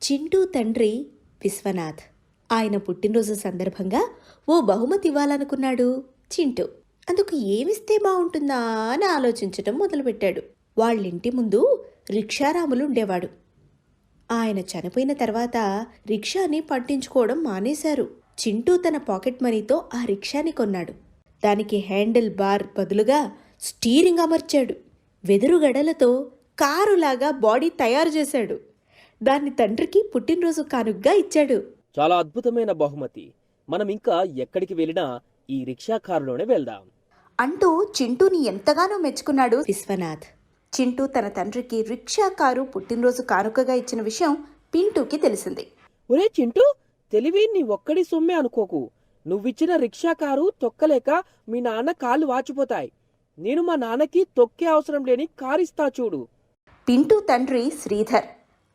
చింటూ తండ్రి విశ్వనాథ్. ఆయన పుట్టినరోజు సందర్భంగా ఓ బహుమతి ఇవ్వాలనుకున్నాడు చింటూ. అందుకు ఏమిస్తే బావుంటుందా అని ఆలోచించటం మొదలుపెట్టాడు. వాళ్ళింటి ముందు రిక్షారాములు ఉండేవాడు. ఆయన చనిపోయిన తర్వాత రిక్షాని పట్టించుకోవడం మానేశారు. చింటూ తన పాకెట్ మనీతో ఆ రిక్షాని కొన్నాడు. దానికి హ్యాండిల్ బార్ బదులుగా స్టీరింగ్ అమర్చాడు. వెదురుగడలతో కారులాగా బాడీ తయారు చేశాడు. దాన్ని తండ్రికి పుట్టినరోజు కానుగ్గా ఇచ్చాడు. చాలా అద్భుతమైన బహుమతి. మనం ఇంకా ఎక్కడికి వెళ్ళినా ఈ రిక్షా కారులోనే వెళ్దాం అంటూ చింటూని ఎంతగానో మెచ్చుకున్నాడు విశ్వనాథ్. చింటూ తన తండ్రికి రిక్షా కారు పుట్టినరోజు కానుకగా ఇచ్చిన విషయం పింటూకి తెలిసింది. ఒరే చింటూ, తెలివి నీ ఒక్కడి సొమ్మే అనుకోకు. నువ్విచ్చిన రిక్షా కారు తొక్కలేక మీ నాన్న కాళ్ళు వాచిపోతాయి. నేను మా నాన్నకి తొక్కే అవసరం లేని కారిస్తా చూడు. పింటూ తండ్రి శ్రీధర్.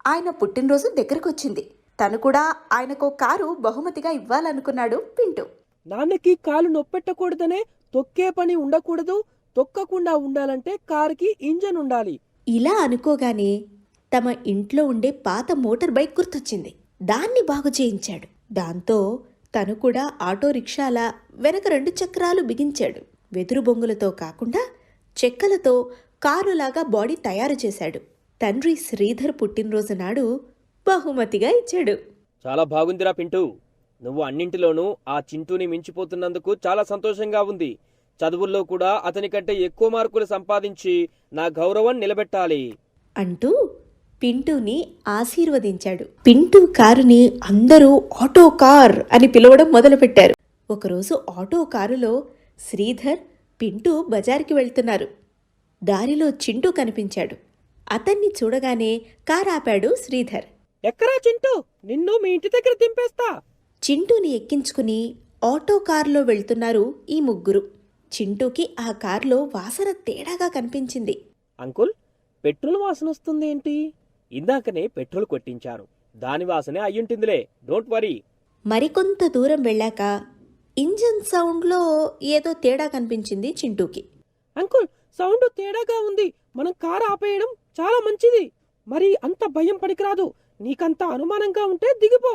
ఆయన పుట్టినరోజు దగ్గరకొచ్చింది. తను కూడా ఆయనకో కారు బహుమతిగా ఇవ్వాలనుకున్నాడు పింటూ. నాన్నకి కాలు నొప్పెట్టకూడదనే తొక్కే పని ఉండకూడదు. తొక్కకుండా ఉండాలంటే కారుకి ఇంజన్ ఉండాలి. ఇలా అనుకోగానే తమ ఇంట్లో ఉండే పాత మోటార్ బైక్ గుర్తొచ్చింది. దాన్ని బాగు చేయించాడు. దాంతో తను కూడా ఆటో రిక్షాలా వెనక 2 చక్రాలు బిగించాడు. వెదురు బొంగులతో కాకుండా చెక్కలతో కారులాగా బాడీ తయారు చేశాడు. తండ్రి శ్రీధర్ పుట్టినరోజు నాడు బహుమతిగా ఇచ్చాడు. చాలా బాగుందిరా పింటూ. నువ్వు అన్నింటిలోనూ ఆ చింటూని మించిపోతున్నందుకు చాలా సంతోషంగా ఉంది. చదువుల్లో కూడా అతని కంటే ఎక్కువ మార్కులు సంపాదించి నా గౌరవం నిలబెట్టాలి అంటూ పింటూని ఆశీర్వదించాడు. పింటూ కారుని అందరూ ఆటో కార్ అని పిలవడం మొదలుపెట్టారు. ఒకరోజు ఆటో కారులో శ్రీధర్, పింటూ బజార్కి వెళ్తున్నారు. దారిలో చింటూ కనిపించాడు. అతన్ని చూడగానే కారు ఆపాడు శ్రీధర్. ఎక్కరా చింటూ, నిన్ను మీ ఇంటి దగ్గర దింపేస్తా. చింటూని ఎక్కించుకుని ఆటో కారులో వెళ్తున్నారు ఈ ముగ్గురు. చింటూకి ఆ కారులో వాసన తేడాగా కనిపించింది. అంకుల్, పెట్రోల్ వాసన వస్తుందేంటి? ఇందాకనే పెట్రోల్ కొట్టించాను. దాని వాసనే అయ్యుంటుందిలే, డోంట్ వరీ. మరికొంత దూరం వెళ్ళాక ఇంజన్ సౌండ్లో ఏదో తేడా కనిపించింది చింటూకి. అంకుల్, సౌండ్ తేడాగా ఉంది. మనం కారు ఆపేయడం చాలా మంచిది. మరి అంత భయం పనికిరాదు. నీకంత అనుమానంగా ఉంటే దిగిపో.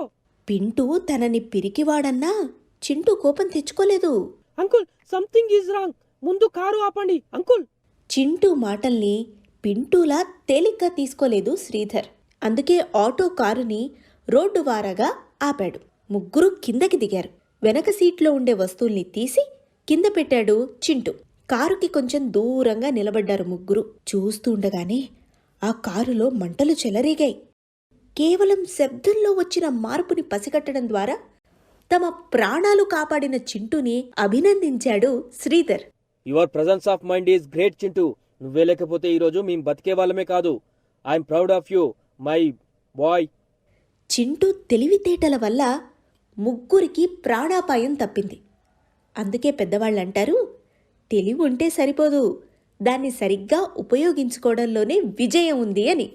పింటూ తనని పిరికివాడన్నా చింటూ కోపం తెచ్చుకోలేదు. Uncle, something is wrong. ముందు కారు ఆపండి అంకుల్. చింటూ మాటల్ని పింటూలా తేలిగ్గా తీసుకోలేదు శ్రీధర్. అందుకే ఆటో కారుని రోడ్డు వారగా ఆపాడు. ముగ్గురు కిందకి దిగారు. వెనక సీట్లో ఉండే వస్తువుల్ని తీసి కింద పెట్టాడు చింటూ. కారుకి కొంచెం దూరంగా నిలబడ్డారు ముగ్గురు. చూస్తుండగానే ఆ కారులో మంటలు చెలరేగాయి. కేవలం శబ్దంలో వచ్చిన మార్పుని పసిగట్టడం ద్వారా తమ ప్రాణాలు కాపాడిన చింటూని అభినందించాడు Sridhar. Your presence of mind is great Chintu. నువ్వే లేకపోతే ఈరోజు మేం బతికే వాళ్ళమే కాదు. I'm proud of you my boy. Chintu తెలివితేటల వల్ల ముగ్గురికి ప్రాణాపాయం తప్పింది. అందుకే పెద్దవాళ్ళంటారు, తెలివి ఉంటే సరిపోదు, దాన్ని సరిగ్గా ఉపయోగించుకోవడంలోనే విజయం ఉంది అని.